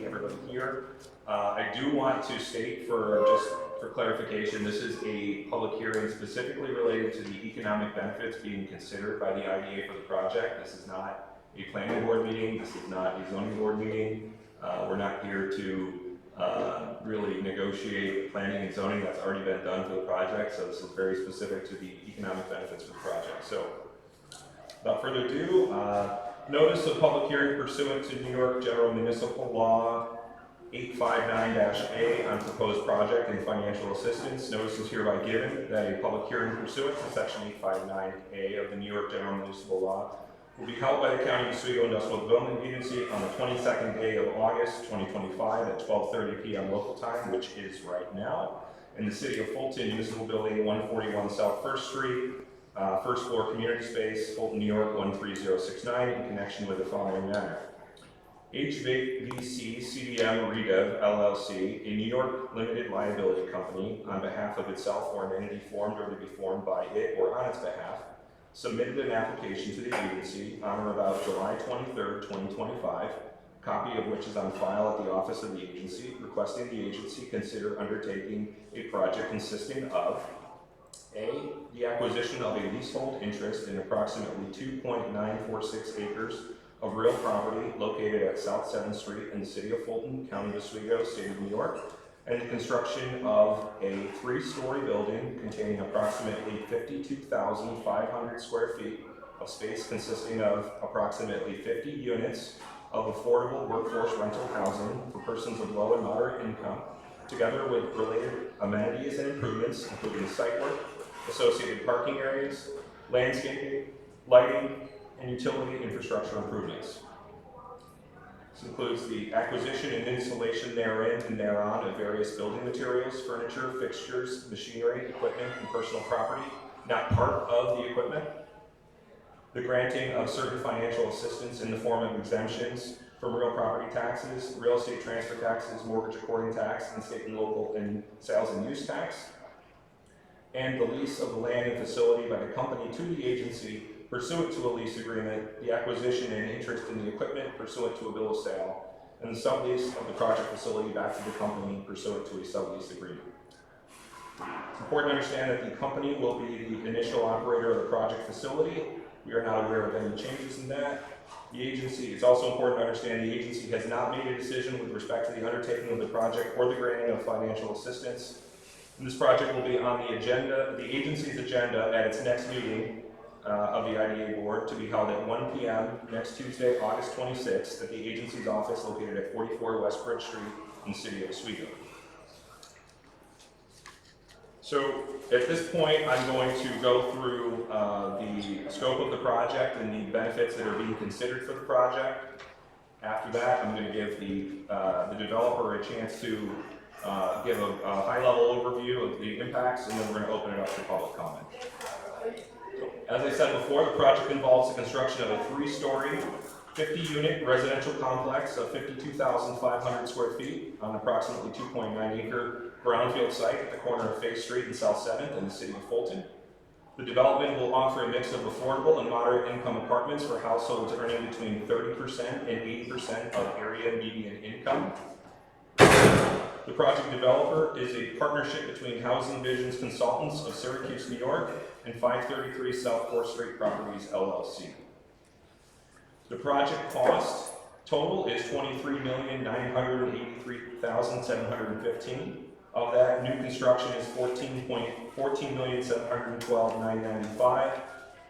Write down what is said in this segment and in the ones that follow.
seeing everybody here. I do want to state for clarification, this is a public hearing specifically related to the economic benefits being considered by the IDA for the project. This is not a planning board meeting. This is not a zoning board meeting. We're not here to really negotiate planning and zoning. That's already been done for the project. So this is very specific to the economic benefits for the project. So without further ado, notice of public hearing pursuant to New York General Municipal Law 859-A on proposed project and financial assistance. Notice is hereby given that a public hearing pursuant to Section 859A of the New York General Municipal Law will be held by the County of Oswego Industrial Development Agency on the 22nd day of August 2025 at 12:30 p.m. local time, which is right now, in the City of Fulton, Municipal Building 141 South 1st Street, first floor community space, Fulton, New York 13069, in connection with the following matter. HVC CDM Redev LLC, a New York limited liability company, on behalf of itself or an entity formed or to be formed by it or on its behalf, submitted an application to the agency on or about July 23rd, 2025, a copy of which is on file at the office of the agency, requesting the agency consider undertaking a project consisting of A, the acquisition of a leasehold interest in approximately 2.946 acres of real property located at South 7th Street in the City of Fulton, County of Oswego, State of New York, and the construction of a 3-story building containing approximately 52,500 square feet of space consisting of approximately 50 units of affordable workforce rental housing for persons of low and moderate income, together with related amenities and improvements, including site work, associated parking areas, landscaping, lighting, and utility infrastructure improvements. This includes the acquisition and installation therein and thereon of various building materials, furniture, fixtures, machinery, equipment, and personal property, not part of the equipment. The granting of certain financial assistance in the form of exemptions from real property taxes, real estate transfer taxes, mortgage according tax, and state and local and sales and use tax. And the lease of the land and facility by the company to the agency pursuant to a lease agreement, the acquisition and interest in the equipment pursuant to a bill of sale, and the sublease of the project facility back to the company pursuant to a sublease agreement. It's important to understand that the company will be the initial operator of the project facility. We are not aware of any changes in that. The agency, it's also important to understand the agency has not made a decision with respect to the undertaking of the project or the granting of financial assistance. And this project will be on the agenda, the agency's agenda at its next meeting of the IDA board to be held at 1 p.m. next Tuesday, August 26th at the agency's office located at 44 West Bridge Street in the City of Oswego. So at this point, I'm going to go through the scope of the project and the benefits that are being considered for the project. After that, I'm going to give the developer a chance to give a high-level overview of the impacts, and then we're going to open it up for public comment. As I said before, the project involves the construction of a 3-story, 50-unit residential complex of 52,500 square feet on approximately 2.9-acre brownfield site at the corner of Faith Street and South 7th in the City of Fulton. The development will offer a mix of affordable and moderate income apartments for households earning between 30% and 80% of area median income. The project developer is a partnership between Housing Visions Consultants of Syracuse, New York, and 533 South 4th Street Properties, LLC. The project cost total is $23,983,715. Of that, new construction is $14,712,995.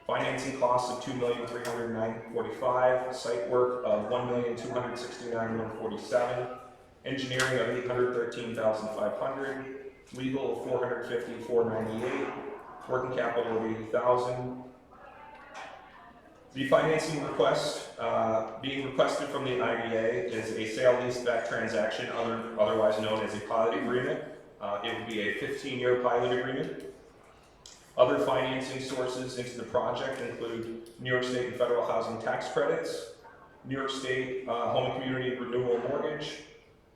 Financing costs of $2,309,045. Site work of $1,269,147. Engineering of $813,500. Legal of $450,498. Working capital of $80,000. The financing request being requested from the IDA is a sale-leaseback transaction, otherwise known as a pilot agreement. It would be a 15-year pilot agreement. Other financing sources into the project include New York State and federal housing tax credits, New York State Home and Community Renewal Mortgage,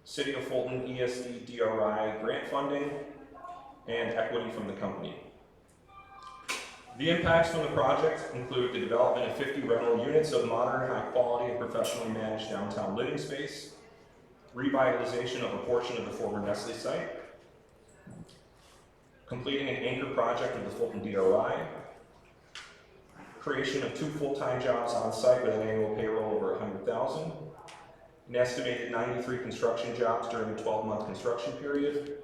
City of Fulton ESD DRI grant funding, and equity from the company. The impacts from the project include the development of 50 rental units of modern, high quality, and professionally managed downtown living space, revitalization of a portion of the former Nestle site, completing an anchor project of the Fulton DRI, creation of 2 full-time jobs on site with an annual payroll over $100,000, an estimated 93 construction jobs during the 12-month construction period,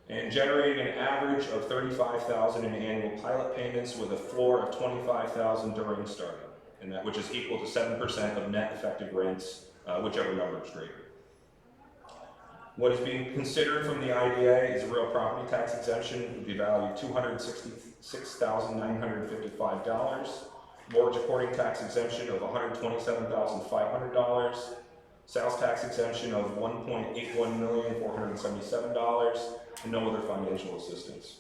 and generating an average of $35,000 in annual pilot payments with a floor of $25,000 during startup, and that which is equal to 7% of net effective rents, whichever number is greater. What is being considered from the IDA is a real property tax exemption with the value of $266,955, mortgage according tax exemption of $127,500, sales tax exemption of $1.81,477, and no other financial assistance.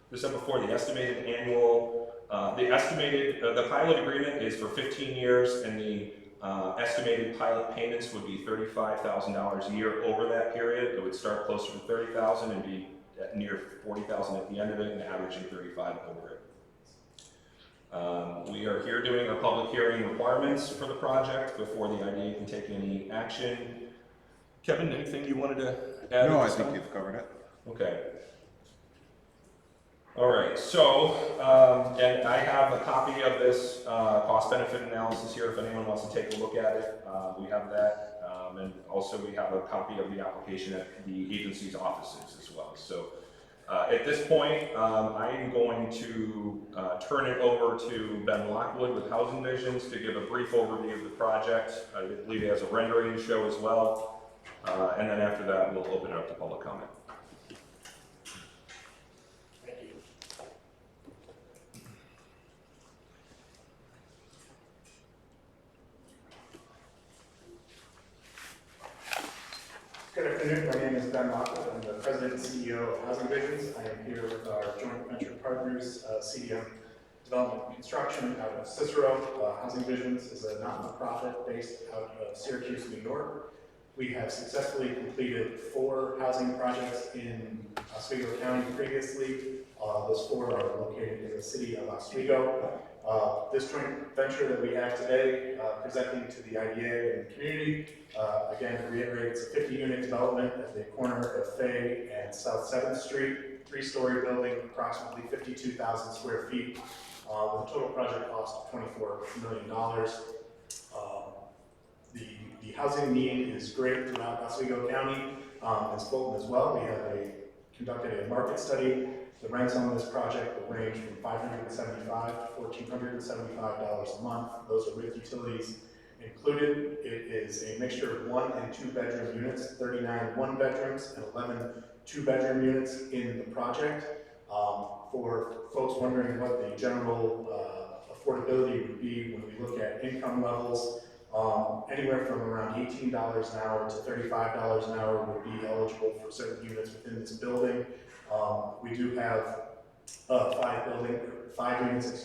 This is before the estimated annual, the pilot agreement is for 15 years, and the estimated pilot payments would be $35,000 a year over that period. It would start closer to $30,000 and be at near $40,000 at the end of it, and averaging $35,000 over it. We are here doing our public hearing requirements for the project before the IDA can take any action. Kevin, anything you wanted to add? No, I think you've covered it. Okay. All right, so, and I have a copy of this cost-benefit analysis here if anyone wants to take a look at it. We have that, and also we have a copy of the application at the agency's offices as well. So at this point, I am going to turn it over to Ben Lockwood with Housing Visions to give a brief overview of the project. I believe he has a rendering to show as well, and then after that, we'll open it up to public comment. Good afternoon, my name is Ben Lockwood. I'm the President and CEO of Housing Visions. I am here with our joint venture partners, CDM Development and Construction out of Cicero. Housing Visions is a not-for-profit based out of Syracuse, New York. We have successfully completed 4 housing projects in Oswego County previously. Those 4 are located in the city of Oswego. This joint venture that we have today, presenting to the IDA and the community, again, to reiterate, it's a 50-unit development at the corner of Fay and South 7th Street, 3-story building, approximately 52,000 square feet, with a total project cost of $24 million. The housing need is great throughout Oswego County, as Fulton as well. We have conducted a market study. The rents on this project will range from $575 to $1,475 a month. Those are with utilities included. It is a mixture of 1 and 2 bedroom units, 39 1-bedrooms and 11 2-bedroom units in the project. For folks wondering what the general affordability would be when we look at income levels, anywhere from around $18 an hour to $35 an hour would be eligible for certain units within this building. We do have 5 units, at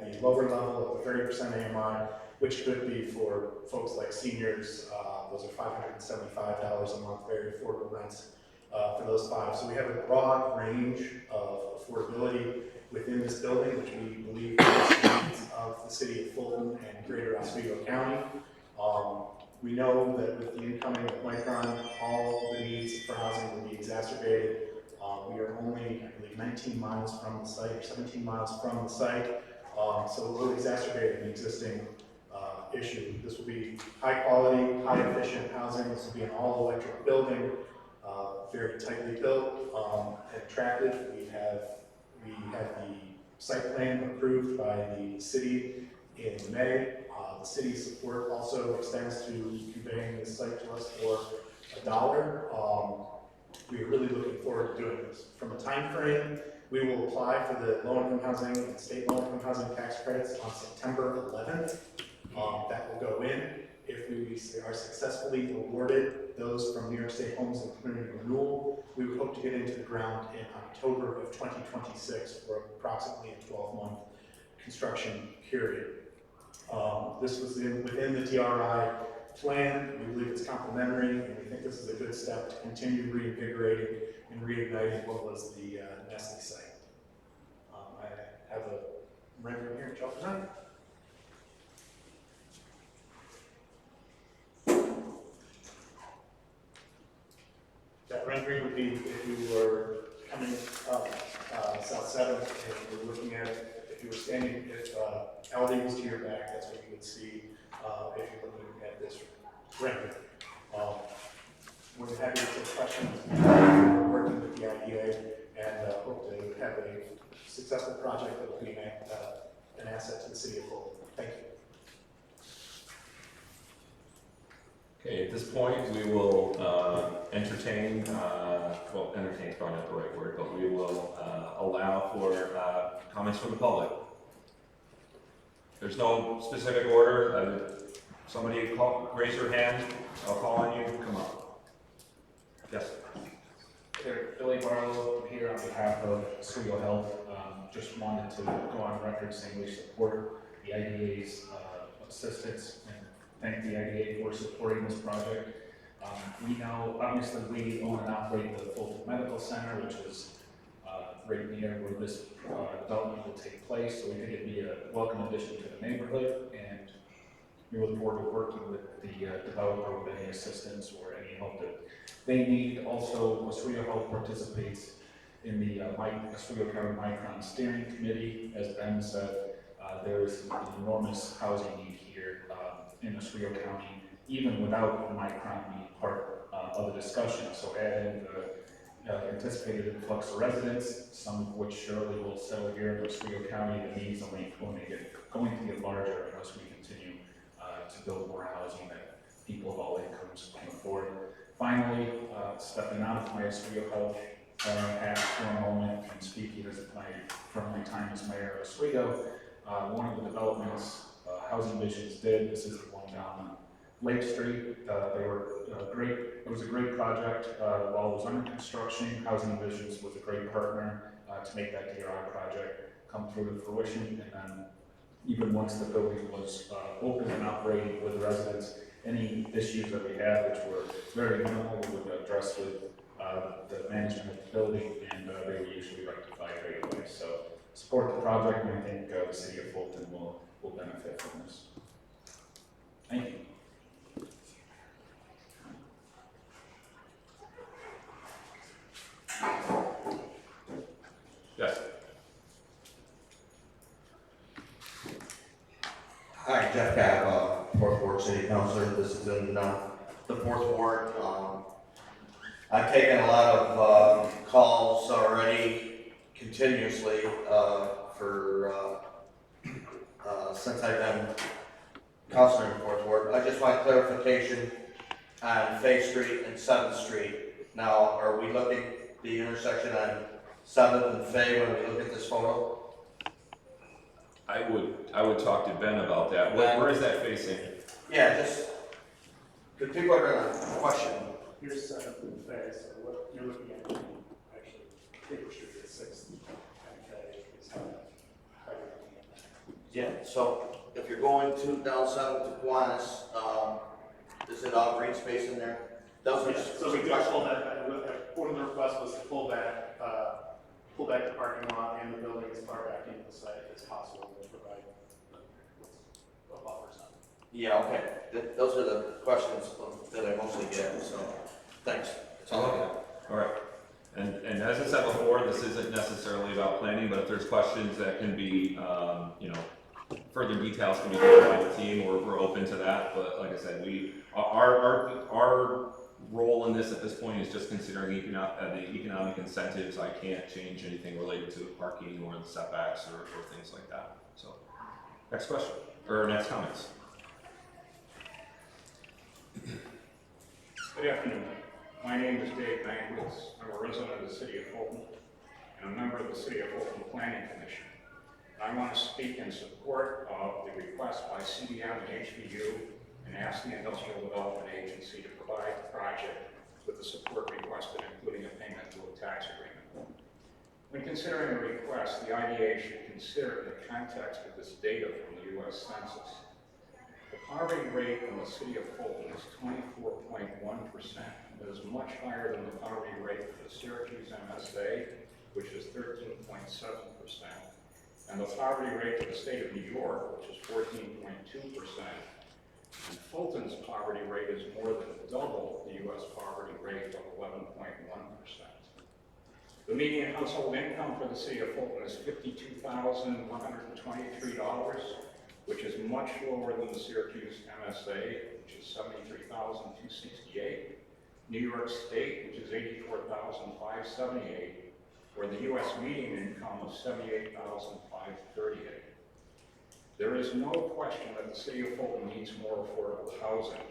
the lower level of the 30% AMI, which could be for folks like seniors. Those are $575 a month, very affordable rents for those 5. So we have a broad range of affordability within this building, which we believe meets the needs of the city of Fulton and greater Oswego County. We know that with the incoming of Micron, all the needs for housing will be exacerbated. We are only, I believe, 19 miles from the site, or 17 miles from the site, so it will exacerbate an existing issue. This will be high quality, high efficient housing. This will be an all electric building, very tightly built and attractive. We have the site plan approved by the city in May. The city's support also extends to conveying this site to us for $1. We are really looking forward to doing this. From a time frame, we will apply for the low-income housing and state low-income housing tax credits on September 11th. That will go in. If we are successfully awarded those from New York State Homes and Community Renewal, we would hope to get into the ground in October of 2026 for approximately a 12-month construction period. This was within the DRI plan. We believe it's complementary, and we think this is a good step to continue reinvigorating and reigniting what was the Nestle site. I have a rendering here, which I'll present. that rendering would be if you were coming up South 7th and you were looking at it, if you were standing, if LD was to your back, that's what you would see if you're looking at this rendering. We're happy to take questions. We're working with the IDA and hope to have a successful project that will be an asset to the city of Fulton. Thank you. Okay, at this point, we will entertain, well, entertain is probably not the right word, but we will allow for comments from the public. There's no specific order. Somebody raise your hand, I'll call on you, come up. Yes. Here, Billy Barlow here on behalf of Oswego Health. Just wanted to go on record saying we support the IDA's assistance and thank the IDA for supporting this project. We know, obviously, we own and operate the Fulton Medical Center, which is right near where this development will take place. So we think it'd be a welcome addition to the neighborhood, and we look forward to working with the developer with any assistance or any help that they need. Also, Oswego Health participates in the Oswego County Micron Steering Committee. As Ben said, there is an enormous housing need here in Oswego County, even without the Micron being part of the discussion. So add in the anticipated influx of residents, some of which surely will settle here in Oswego County. The needs only going to get larger as we continue to build more housing that people of all incomes can afford. Finally, stepping out of my Oswego Health hat for a moment and speaking from my time as mayor of Oswego, one of the developments Housing Visions did, this is the one down on Lake Street. They were great. It was a great project while it was under construction. Housing Visions was a great partner to make that DRI project come through to fruition. And then even once the building was open and operating with residents, any issues that we had, which were very minimal, we would address with the management of the building, and they were usually rectified right away. So support the project, and I think the city of Fulton will benefit from this. Thank you. Yes. Hi, Jeff Capp, 4th Ward City Councilor. This is in the 4th Ward. I've taken a lot of calls already continuously since I've been councilor in 4th Ward. I just want clarification on Fay Street and 7th Street. Now, are we looking at the intersection on 7th and Fay when we look at this photo? I would talk to Ben about that. Where is that facing? Yeah, just, because people are gonna question. Here's 7th and Fay, so what you're looking at, actually, Paper Street is 6th, and Fay is how you're looking at that. Yeah, so if you're going down 7th to Kiwanis, is it all green space in there? Those are Yeah, just so we some do questions. pull that, one of the requests was to pull back the parking lot and the building as far back into the site as possible to provide a buffer zone. Yeah, okay. Those are the questions that I mostly get, so thanks. That's all I got. All right. And as I said before, this isn't necessarily about planning, but if there's questions that can be, further details can be given by the team, we're open to that. But like I said, our role in this at this point is just considering the economic incentives. I can't change anything related to parking or the setbacks or things like that. So, next question, or next comments. Good afternoon. My name is Dave Bankwitz. I'm a resident of the city of Fulton and a member of the city of Fulton Planning Commission. I want to speak in support of the request by CDM and HVU and ask the Industrial Development Agency to provide the project with the support requested, including a payment to a tax agreement. When considering a request, the IDA should consider the context of this data from the U.S. Census. The poverty rate in the city of Fulton is 24.1%. It is much higher than the poverty rate for the Syracuse MSA, which is 13.7%. And the poverty rate for the state of New York, which is 14.2%. And Fulton's poverty rate is more than double the U.S. poverty rate rate of 11.1%. The median household income for the city of Fulton is $52,123, which is much lower than the Syracuse MSA, which is $73,268, New York State, which is $84,578, or the U.S. median income of $78,538. There is no question that the city of Fulton needs more affordable housing.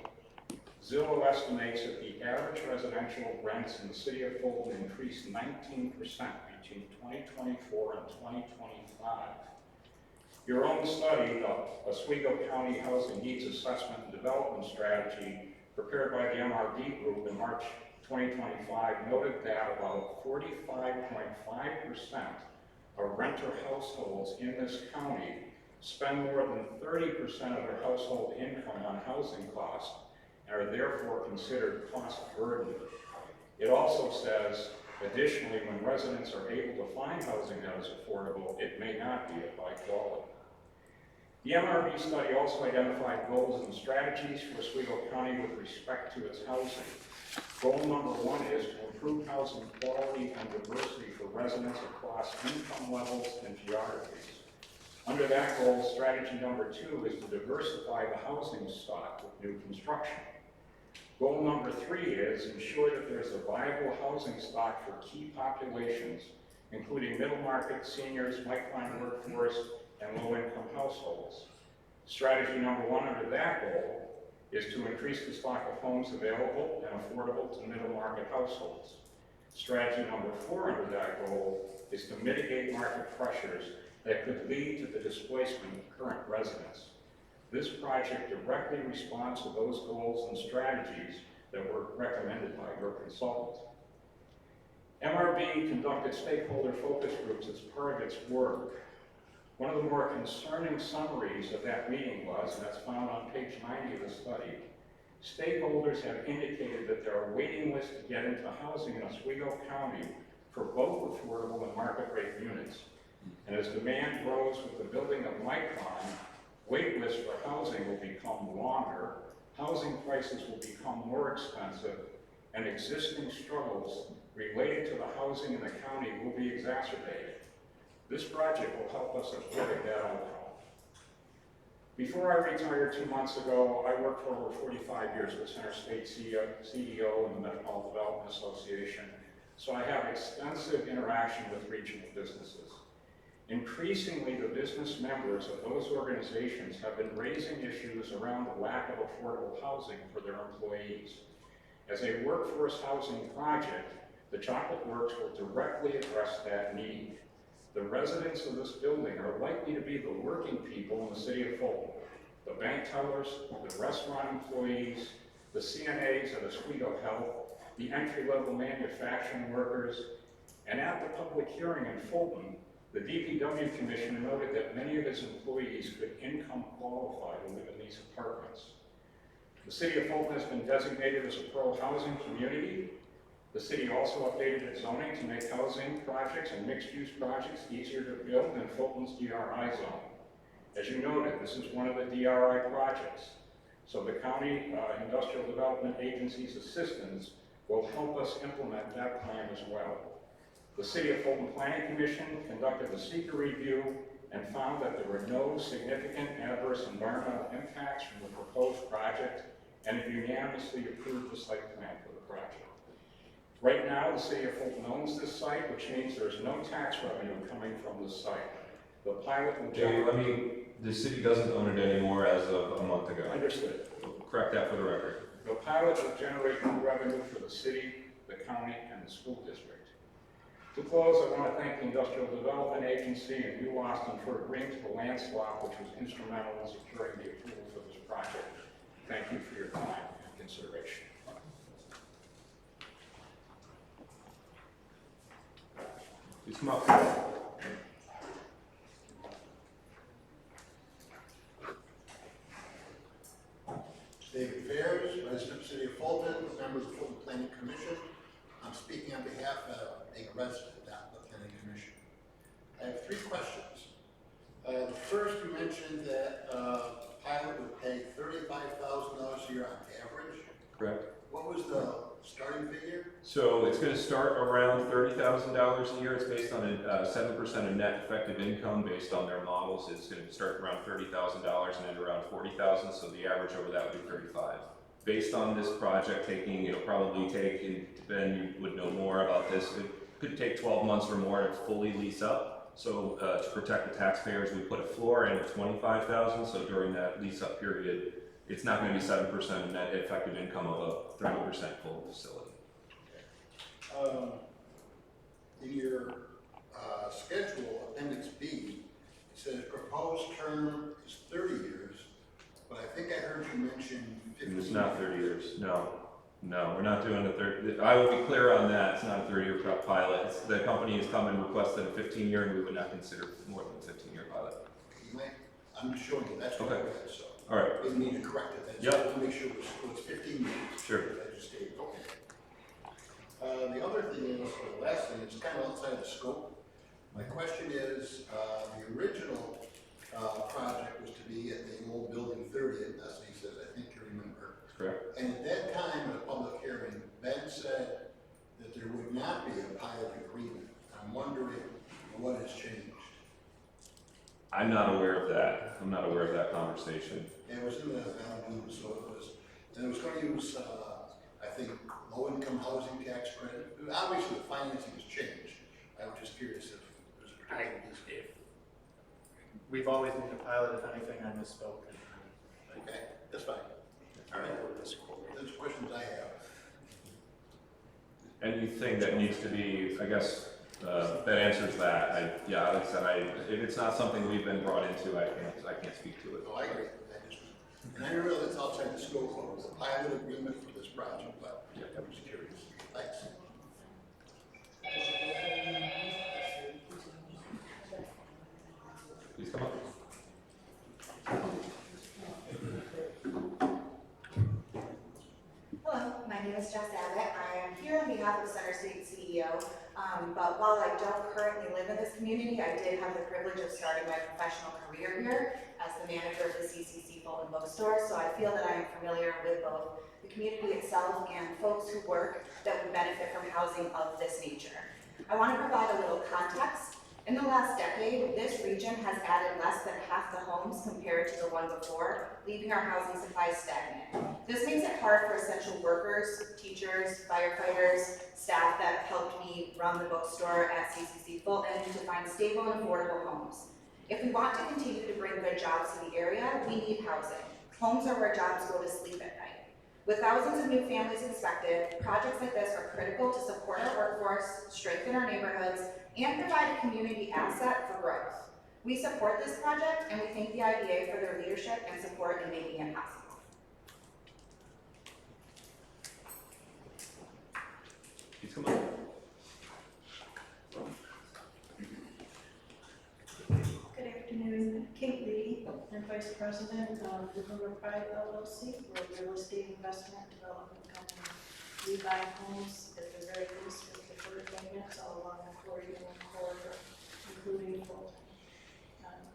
Zillow estimates that the average residential rents in the city of Fulton increased 19% between 2024 and 2025. Your own study, the Oswego County Housing Needs Assessment and Development Strategy, prepared by the MRB Group in March 2025, noted that about 45.5% of renter households in this county spend more than 30% of their household income on housing costs and are therefore considered cost burden. It also says, additionally, when residents are able to find housing that is affordable, it may not be of high quality. The MRB study also identified goals and strategies for Oswego County with respect to its housing. Goal number 1 is to improve housing quality and diversity for residents across income levels and geographies. Under that goal, strategy number 2 is to diversify the housing stock with new construction. Goal number 3 is ensure that there is a viable housing stock for key populations, including middle market, seniors, micron workforce, and low-income households. Strategy number 1 under that goal is to increase the stock of homes available and affordable to middle market households. Strategy number 4 under that goal is to mitigate market pressures that could lead to the displacement of current residents. This project directly responds to those goals and strategies that were recommended by your consultant. MRB conducted stakeholder focus groups as part of its work. One of the more concerning summaries of that meeting was, and that's found on page 90 of the study, stakeholders have indicated that there are waiting lists to get into housing in Oswego County for both affordable and market rate units. And as demand grows with the building of Micron, wait lists for housing will become longer, housing prices will become more expensive, and existing struggles related to the housing in the county will be exacerbated. This project will help us avoid that outcome. Before I retired 2 months ago, I worked for over 45 years with Center State CDO and the Metropolitan Development Association, so I have extensive interaction with regional businesses. Increasingly, the business members of those organizations have been raising issues around the lack of affordable housing for their employees. As a workforce housing project, the Chocolate Works will directly address that need. The residents of this building are likely to be the working people in the city of Fulton, the bank tellers, the restaurant employees, the CNAs at Oswego Health, the entry-level manufacturing workers, and at the public hearing in Fulton, the DPW Commissioner noted that many of his employees could income qualify to live in these apartments. The city of Fulton has been designated as a pro-housing community. The city also updated its zoning to make housing projects and mixed-use projects easier to build in Fulton's DRI zone. As you noted, this is one of the DRI projects. So the County Industrial Development Agency's assistance will help us implement that plan as well. The City of Fulton Planning Commission conducted a seeker review and found that there were no significant adverse environmental impacts from the proposed project, and it unanimously approved the site plan for the project. Right now, the City of Fulton owns this site, which means there's no tax revenue coming from this site. The pilot will the city doesn't own it anymore as of a month ago. Understood. Correct that for the record. The pilot will generate new revenue for the city, the county, and the school district. To close, I want to thank the Industrial Development Agency and New Austin for agreeing to the land swap, which was instrumental in securing the approval for this project. Thank you for your time and consideration. Please come up. David Fairs, resident of the City of Fulton, members of the Fulton Planning Commission. I'm speaking on behalf of being a resident of the Planning Commission. I have 3 questions. The first, you mentioned that pilot would pay $35,000 a year on average. Correct. What was the starting figure? So it's gonna start around $30,000 a year. It's based on a 7% of net effective income based on their models. It's gonna start around $30,000 and end around 40,000, so the average over that would be 35. Based on this project taking, it'll probably take, and Ben, you would know more about this, it could take 12 months or more to fully lease up. So to protect the taxpayers, we put a floor in of 25,000, so during that lease up period, it's not gonna be 7% of net effective income of a 30% full facility. In your schedule, appendix B, it says proposed term is 30 years, but I think I heard you mention 15. It's not 30 years, no. No, we're not doing a 30, I will be clear on that, it's not a 30-year pilot. The company has come and requested a 15-year, and we would not consider more than a 15-year pilot. You might, I'm showing you, that's what I Okay. read, so. All right, Didn't need to correct it, that's Yep. just to make sure it's 15 years. sure. I just stated, okay. The other thing is, or the last thing, it's kind of outside the scope. My question is, the original project was to be at the old building 30 at Dusty, says, I think you remember. Correct. And at that time, in a public hearing, Ben said that there would not be a pilot agreement. I'm wondering what has changed. I'm not aware of that. I'm not aware of that conversation. It was in the value, so it was going to use, I think, low-income housing tax credit. Obviously, the financing has changed. I was just curious if there's a particular reason. We've always needed a pilot, if anything, I misspoke. Okay, that's fine. All right, those are questions I have. Anything that needs to be, I guess, that answers that. Yeah, like I said, if it's not something we've been brought into, I can't speak to it. No, I agree. And I realize it's outside the scope of the pilot agreement for this project, but I was curious. Thanks. Please come up. Hello, my name is Jess Abbott. I am here on behalf of Center State CEO, but while I don't currently live in this community, I did have the privilege of starting my professional career here as the manager of the CCC Fulton Bookstore, so I feel that I am familiar with both the community itself and folks who work that would benefit from housing of this nature. I want to provide a little context. In the last decade, this region has added less than half the homes compared to the one before, leaving our housing supply stagnant. This makes it hard for essential workers, teachers, firefighters, staff that helped me run the bookstore at CCC Fulton to find stable and affordable homes. If we want to continue to bring good jobs to the area, we need housing. Homes are where jobs go to sleep at night. With thousands of new families expected, projects like this are critical to support our workforce, strengthen our neighborhoods, and provide a community asset for growth. We support this project, and we thank the IDA for their leadership and support in making it possible. Please come up. Good afternoon, Kate Lee, I'm Vice President of River Pride LLC. We're a real estate investment development company. We buy homes at the very least with deferred payments all along the Florida corridor, including Fulton.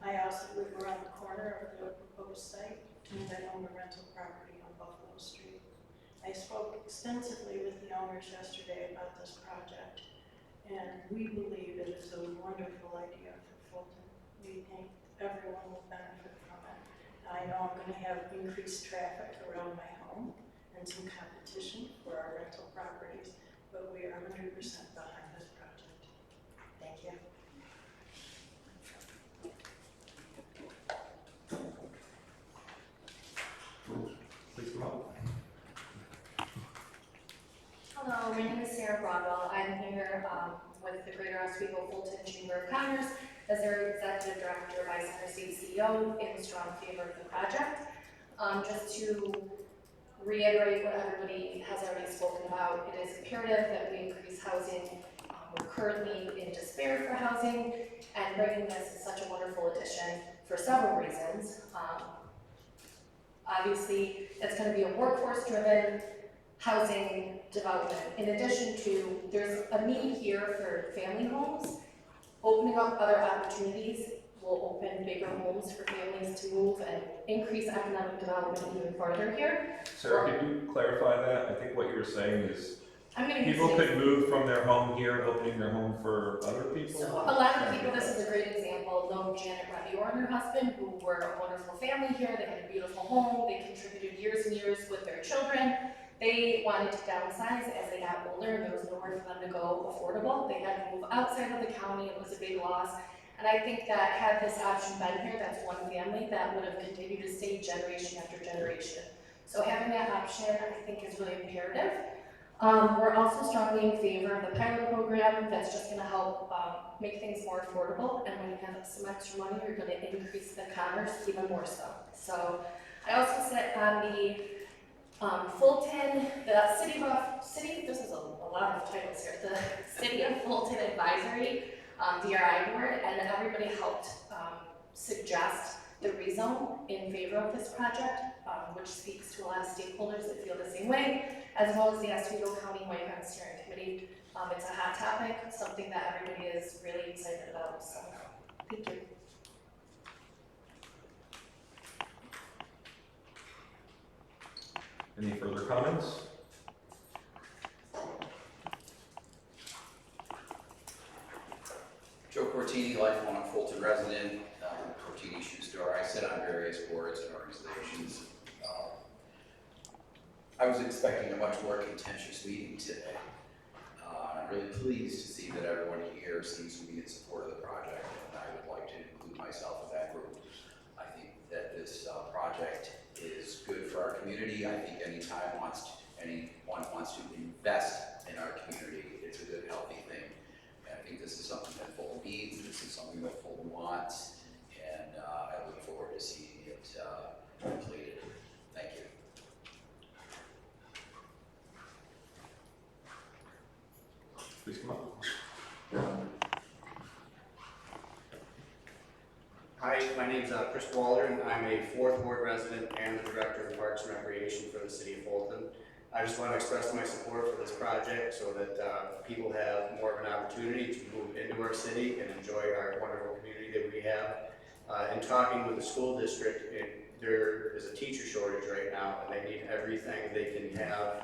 I also live around the corner of the proposed site, and I own a rental property on Buffalo Street. I spoke extensively with the owners yesterday about this project, and we believe it is a wonderful idea for Fulton. We think everyone will benefit from it. I know I'm going to have increased traffic around my home and some competition for our rental properties, but we are 100% behind this project. Thank you. Please come up. Hello, my name is Sarah Broadwell. I'm here with the Greater Oswego Fulton Chamber of Commerce as their Executive Director by Center State CEO in strong favor of the project. Just to reiterate what everybody has already spoken about, it is imperative that we increase housing. We're currently in despair for housing, and bringing this is such a wonderful addition for several reasons. Obviously, it's going to be a workforce-driven housing development. In addition to, there's a need here for family homes. Opening up other opportunities will open bigger homes for families to move and increase economic development even farther here. Sarah, could you clarify that? I think what you were saying is I'm going to people could move from their home here, opening their home for other people? So a lot of the people, this is a great example, know Janet Redev and her husband, who were a wonderful family here. They had a beautiful home. They contributed years and years with their children. They wanted to downsize as they got older, and there was nowhere for them to go affordable. They had to move outside of the county. It was a big loss. And I think that had this option been here, that's one family that would have continued to stay generation after generation. So having that option, I think, is really imperative. We're also strongly in favor of the pilot program. That's just going to help make things more affordable. And when you have some extra money, you're going to increase the commerce even more so. So I also sit on the Fulton, the city, this is a lot of titles here, the City of Fulton Advisory, DRI board, and everybody helped suggest the rezone in favor of this project, which speaks to a lot of stakeholders that feel the same way, as well as the Oswego County Migrant Steering Committee. It's a hot topic, something that everybody is really excited about, so thank you. Any further comments? Joe Cortini, lifelong Fulton resident, Cortini Shoe Store. I sit on various boards and organizations. I was expecting a much more contentious meeting today. I'm really pleased to see that everyone here seems to be in support of the project, and I would like to include myself in that group. I think that this project is good for our community. I think anytime anyone wants to invest in our community, it's a good, healthy thing. And I think this is something that Fulton needs. This is something that Fulton wants, and I look forward to seeing it completed. Thank you. Please come up. Hi, my name's Chris Waller, and I'm a 4th Ward resident and the Director of Parks and Recreation for the City of Fulton. I just want to express my support for this project so that people have more of an opportunity to move into our city and enjoy our wonderful community that we have. In talking with the school district, there is a teacher shortage right now, and they need everything they can have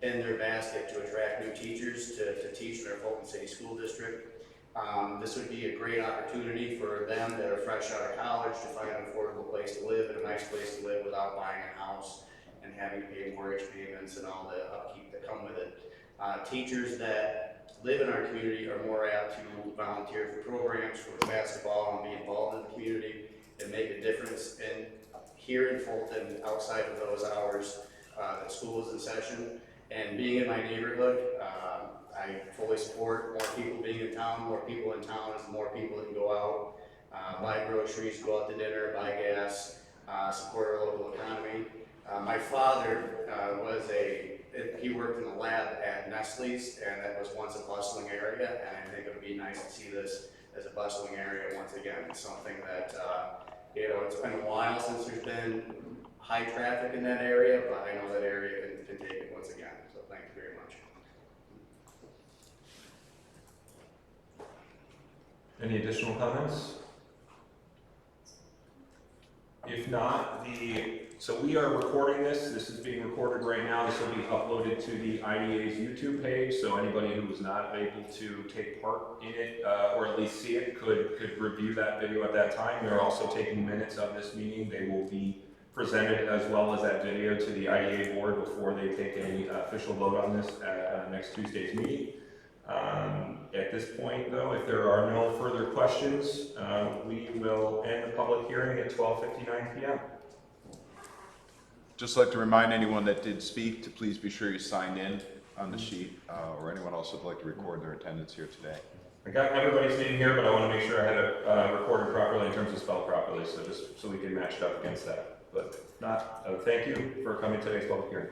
in their basket to attract new teachers to teach in our Fulton City School District. This would be a great opportunity for them that are fresh out of college to find an affordable place to live and a nice place to live without buying a house and having to pay mortgage payments and all the upkeep that come with it. Teachers that live in our community are more apt to volunteer for programs for basketball and be involved in the community and make a difference here in Fulton outside of those hours that school is in session. And being in my neighborhood, I fully support more people being in town. More people in town is more people that can go out, buy groceries, go out to dinner, buy gas, support our local economy. My father he worked in the lab at Nestle's, and that was once a bustling area, and I think it would be nice to see this as a bustling area once again. It's something that, it's been a while since there's been high traffic in that area, but I know that area can take it once again, so thank you very much. Any additional comments? If not, so we are recording this. This is being recorded right now. This will be uploaded to the IDA's YouTube page, so anybody who was not able to take part in it, or at least see it, could review that video at that time. They're also taking minutes of this meeting. They will be presented as well as that video to the IDA board before they take any official vote on this at next Tuesday's meeting. At this point, though, if there are no further questions, we will end the public hearing at 12:59 p.m. Just like to remind anyone that did speak to please be sure you signed in on the sheet, or anyone else would like to record their attendance here today. I got everybody's name here, but I want to make sure I had it recorded properly in terms of spelled properly, so just so we can match it up against that. But if not, thank you for coming to today's public hearing.